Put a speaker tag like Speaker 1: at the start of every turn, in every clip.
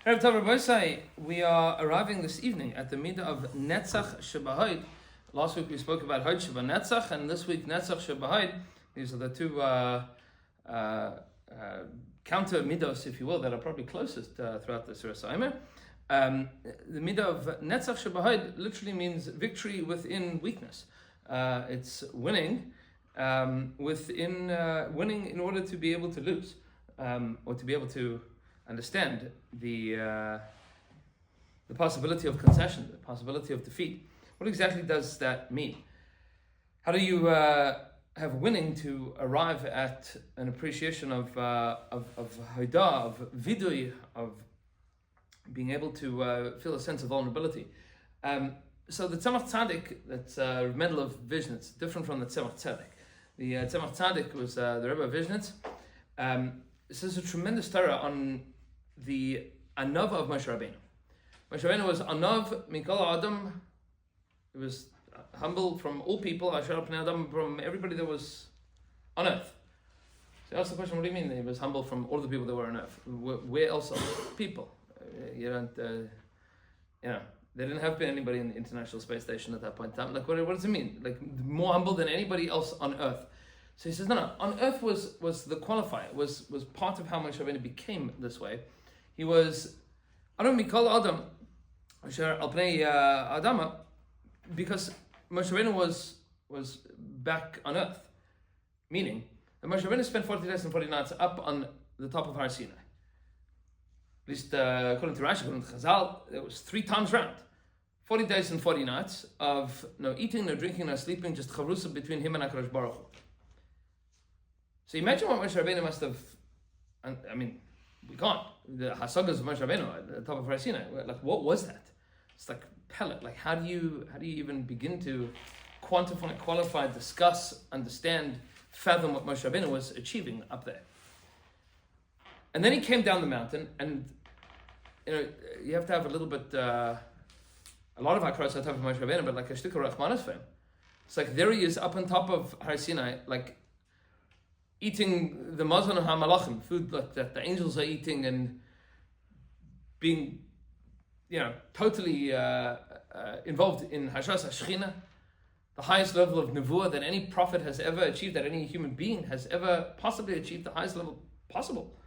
Speaker 1: Erev Tov Rabbosai, we are arriving this evening at the midah of Netzach Shebahod. Last week we spoke about Hod Sheba Netzach, and this week Netzach Shebahod. These are the two counter midos, if you will, that are probably closest throughout the Surah Saimer. The midah of Netzach Shebahod literally means victory within weakness. It's winning winning in order to be able to lose, or to be able to understand the possibility of concession, the possibility of defeat. What exactly does that mean? How do you have winning to arrive at an appreciation of hodah, of vidui, of being able to feel a sense of vulnerability? So the Tzemach Tzaddik, that's Medal of Vishnitz, different from the Tzemach Tzedek. The Tzemach Tzaddik was the Rebbe of Vishnitz. This is a tremendous Torah on the Anav of Moshe Rabbeinu. Moshe Rabbeinu was Anav Mikol Adam. He was humble from all people, Asher Pnei Adam, from everybody that was on earth. So I asked the question, what do you mean he was humble from all the people that were on earth? Where else are people? They didn't have anybody in the International Space Station at that point in time. Like, what does it mean? Like, more humble than anybody else on earth. So he says, no. On earth was the qualifier, was part of how Moshe Rabbeinu became this way. He was Adam Mikol Adam, Asher Al Pnei Adama, because Moshe Rabbeinu was back on earth. Meaning that Moshe Rabbeinu spent 40 days and 40 nights up on the top of Har Sinai. At least according to Rashi, according to Chazal, it was 3 times round. 40 days and 40 nights of no eating, no drinking, no sleeping, just chavrusa between him and HaKadosh Baruch Hu. So imagine what Moshe Rabbeinu must have. I mean, we can't. The Hasagas of Moshe Rabbeinu at the top of Har Sinai. Like, what was that? It's like pellet. Like, how do you even begin to quantify, qualify, discuss, understand, fathom what Moshe Rabbeinu was achieving up there? And then he came down the mountain, and you have to have a little bit, a lot of Hakros on top of Moshe Rabbeinu, but like a shtik of Rachmanas for him. It's like there he is up on top of Har Sinai, like eating the Mazon HaMalachim, food like that the angels are eating, and being, totally involved in Hashras HaShechina, the highest level of Nevuah that any prophet has ever achieved, that any human being has ever possibly achieved, the highest level possible,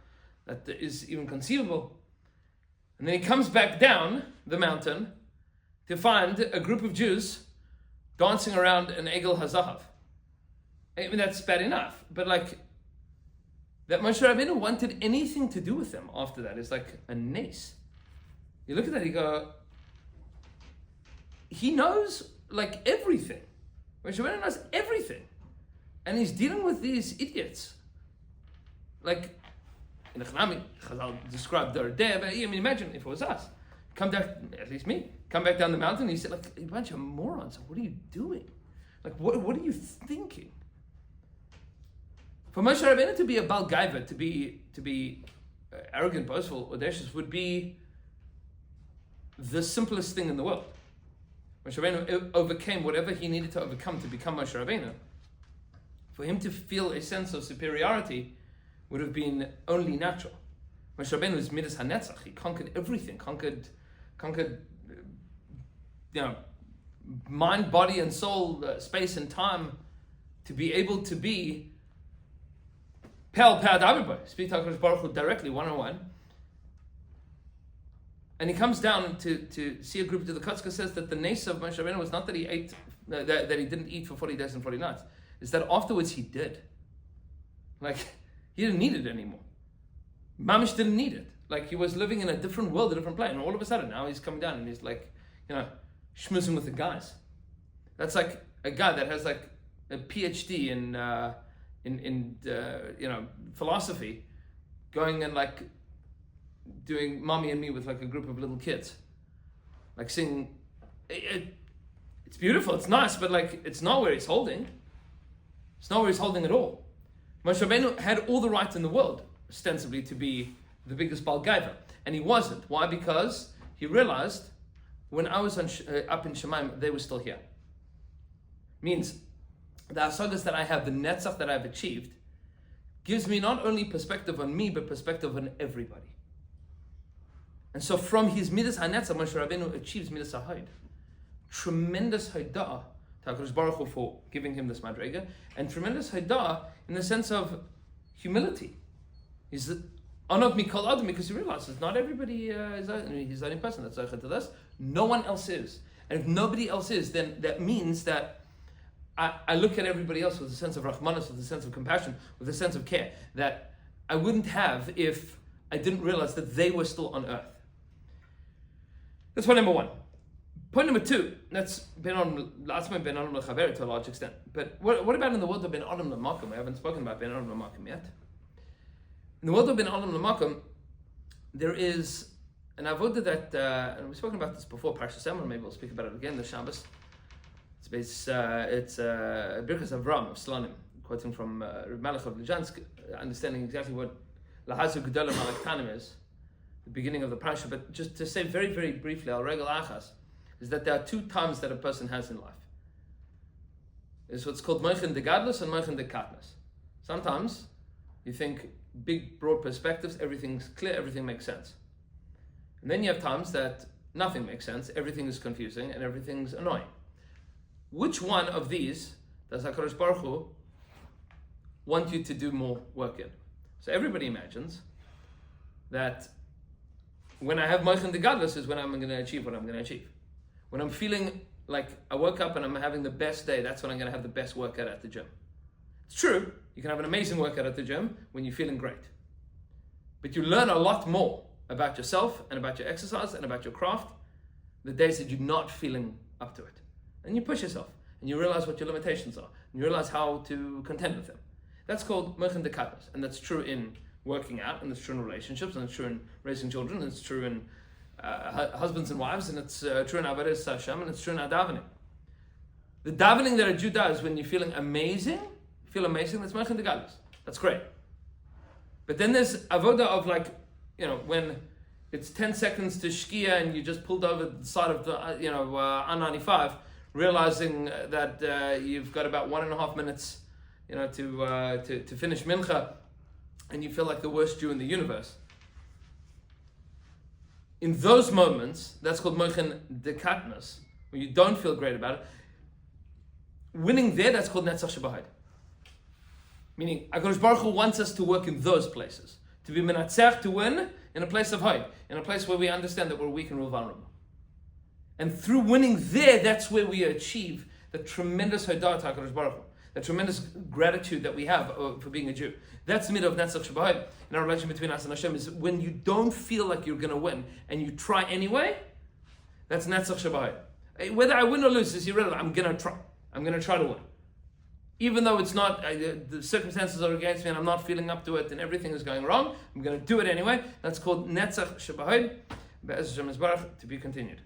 Speaker 1: that is even conceivable. And then he comes back down the mountain to find a group of Jews dancing around an Egel HaZahav. I mean, that's bad enough, but like, that Moshe Rabbeinu wanted anything to do with them after that is like a nace. You look at that, you go, he knows like everything. Moshe Rabbeinu knows everything. And he's dealing with these idiots. Like, in the Chanami, Chazal described their day, but I mean, imagine if it was us. Come down, at least me, come back down the mountain, and he said, like, a bunch of morons, what are you doing? Like, what are you thinking? For Moshe Rabbeinu to be a Bal Gaiva, to be arrogant, boastful, audacious, would be the simplest thing in the world. Moshe Rabbeinu overcame whatever he needed to overcome to become Moshe Rabbeinu. For him to feel a sense of superiority would have been only natural. Moshe Rabbeinu is Midas HaNetzach. He conquered everything, conquered, mind, body, and soul, space and time, to be able to be Pel Pad Abibai, speak to HaKadosh Baruch Hu directly, one-on-one. And he comes down to see a group. The Kotzka says that the nace of Moshe Rabbeinu was not that he ate, that he didn't eat for 40 days and 40 nights. It's that afterwards he did. Like, he didn't need it anymore. Mamish didn't need it. Like, he was living in a different world, a different plane. And all of a sudden, now he's coming down and he's like, schmoozing with the guys. That's like a guy that has like a PhD in philosophy, going and like doing Mommy and Me with like a group of little kids, like singing. It's beautiful, it's nice, but like it's not where he's holding. It's not where he's holding at all. Moshe Rabbeinu had all the right in the world, ostensibly, to be the biggest Bal Gaiva, and he wasn't. Why? Because he realized when I was up in Shemaim, they were still here. Means the asagas that I have, the netzach that I've achieved, gives me not only perspective on me, but perspective on everybody. And so from his Midas HaNetzach, Moshe Rabbeinu achieves Midas HaHod. Tremendous Hodah to HaKadosh Baruch Hu for giving him this Madrega, and tremendous Hodah in the sense of humility. He's Anov Mikol Adam, because he realizes not everybody is he's the only person that's Zaycha to this. No one else is. And if nobody else is, then that means that I look at everybody else with a sense of Rahmanas, with a sense of compassion, with a sense of care that I wouldn't have if I didn't realize that they were still on earth. That's point number one. Point number two, that's Ben Adam L'Chaver to a large extent. But what about in the world of Ben Adam L'Makom? We haven't spoken about Ben Adam L'Makom yet. In the world of Ben Adam L'Makom, there is an avodah that, and we've spoken about this before, Parshas Emor, maybe we'll speak about it again this Shabbos. It's Birchas Avram of Slanim, quoting from Reb Malach of Lizhansk, understanding exactly what Lahazu Gedolim Malaktanim is, the beginning of the parasha. But just to say very, very briefly, Al Regel Achas, is that there are two times that a person has in life. It's what's called Moichin de Gadlus and Moichin de Katnas. Sometimes you think big, broad perspectives, everything's clear, everything makes sense. And then you have times that nothing makes sense, everything is confusing, and everything's annoying. Which one of these does HaKadosh Baruch Hu want you to do more work in? So everybody imagines that when I have Moichin de Gadlus is when I'm going to achieve what I'm going to achieve. When I'm feeling like I woke up and I'm having the best day, that's when I'm going to have the best workout at the gym. It's true, you can have an amazing workout at the gym when you're feeling great. But you learn a lot more about yourself and about your exercise and about your craft the days that you're not feeling up to it. And you push yourself and you realize what your limitations are and you realize how to contend with them. That's called Moichin de Katnas, and that's true in working out, and it's true in relationships, and it's true in raising children, and it's true in husbands and wives, and it's true in Avodas Hashem, and it's true in our davening. The davening that a Jew does when you're feeling amazing, that's Moichin de Gadlus. That's great. But then there's avoda of when it's 10 seconds to Shkia and you just pulled over the side of the I-95, realizing that you've got about 1.5 minutes to finish Mincha, and you feel like the worst Jew in the universe. In those moments, that's called Moichin de Katnas, when you don't feel great about it. Winning there, that's called Netzach Shebahod. Meaning, HaKadosh Baruch Hu wants us to work in those places. To be menatzech, to win, in a place of hod, in a place where we understand that we're weak and we're vulnerable. And through winning there, that's where we achieve the tremendous hodah to HaKadosh Baruch Hu, the tremendous gratitude that we have for being a Jew. That's the middle of Netzach Shebahod. And our relation between us and Hashem is when you don't feel like you're going to win and you try anyway, that's Netzach Shebahod. Whether I win or lose is irrelevant. I'm going to try. I'm going to try to win. Even though it's not, the circumstances are against me and I'm not feeling up to it and everything is going wrong, I'm going to do it anyway. That's called Netzach Shebahod. Be'ez Hashem Yisbarach, to be continued.